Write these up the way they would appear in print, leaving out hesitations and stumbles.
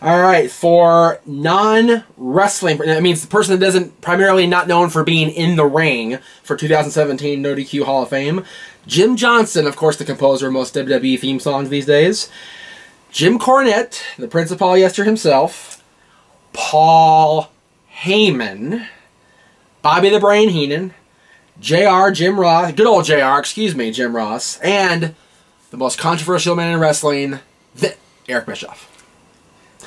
All right, for non-wrestling, that means the person that doesn't primarily not known for being in the ring for 2017 No DQ Hall of Fame, Jim Johnston, of course, the composer of most WWE theme songs these days. Jim Cornette, the Prince of Polyester himself. Paul Heyman. Bobby the Brain Heenan. JR, Jim Ross, good old JR, excuse me, Jim Ross. And the most controversial man in wrestling, Eric Bischoff.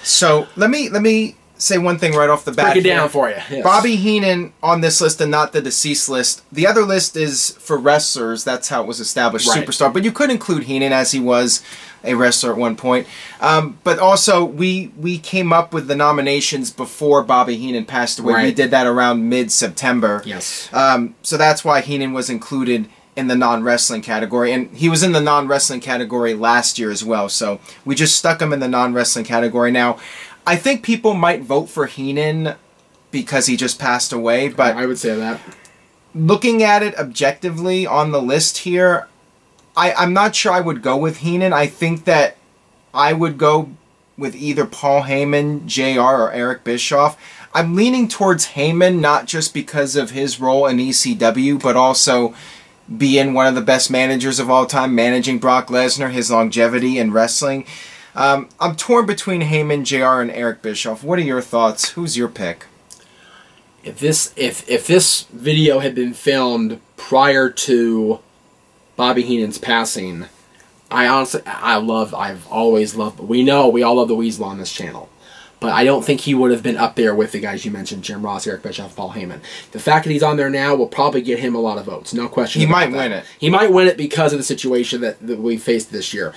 So let me say one thing right off the bat. Break it down for you. Yes. Bobby Heenan on this list and not the deceased list. The other list is for wrestlers. That's how it was established, right. Superstar. But you could include Heenan as he was a wrestler at one point. But also, we came up with the nominations before Bobby Heenan passed away. Right. We did that around mid-September. Yes. So that's why Heenan was included in the non-wrestling category. And he was in the non-wrestling category last year as well. So we just stuck him in the non-wrestling category. Now, I think people might vote for Heenan because he just passed away. But I would say that. Looking at it objectively on the list here, I'm not sure I would go with Heenan. I think that I would go with either Paul Heyman, JR, or Eric Bischoff. I'm leaning towards Heyman, not just because of his role in ECW, but also being one of the best managers of all time, managing Brock Lesnar, his longevity in wrestling. I'm torn between Heyman, JR, and Eric Bischoff. What are your thoughts? Who's your pick? If this video had been filmed prior to Bobby Heenan's passing, I've always loved, we all love the Weasel on this channel. But I don't think he would have been up there with the guys you mentioned, Jim Ross, Eric Bischoff, Paul Heyman. The fact that he's on there now will probably get him a lot of votes. No question about that. He might win it. He might win it because of the situation that we faced this year.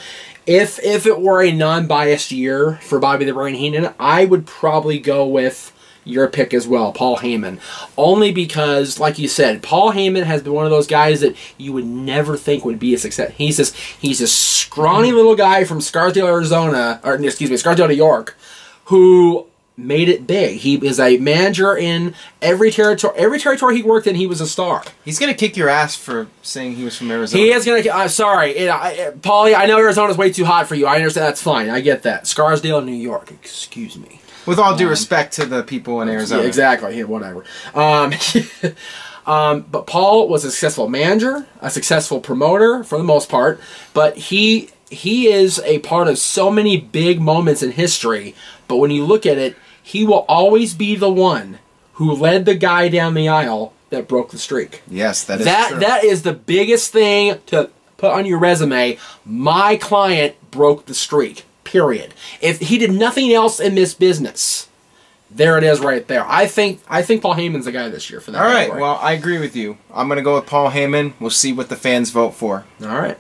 If it were a non-biased year for Bobby the Brain Heenan, I would probably go with your pick as well, Paul Heyman. Only because, like you said, Paul Heyman has been one of those guys that you would never think would be a success. He's this scrawny little guy from Scarsdale, Arizona, or excuse me, Scarsdale, New York, who made it big. He is a manager in every territory. Every territory he worked in, he was a star. He's going to kick your ass for saying he was from Arizona. He is going to... I'm sorry. Paulie, I know Arizona's way too hot for you. I understand. That's fine. I get that. Scarsdale, New York. Excuse me. With all due respect to the people in Arizona. Yeah, exactly. Yeah, whatever. But Paul was a successful manager, a successful promoter for the most part, but he is a part of so many big moments in history, but when you look at it, he will always be the one who led the guy down the aisle that broke the streak. Yes, that is true. That is the biggest thing to put on your resume. My client broke the streak, period. If he did nothing else in this business, there it is right there. I think Paul Heyman's the guy this year for that. All right, well, I agree with you. I'm going to go with Paul Heyman. We'll see what the fans vote for. All right.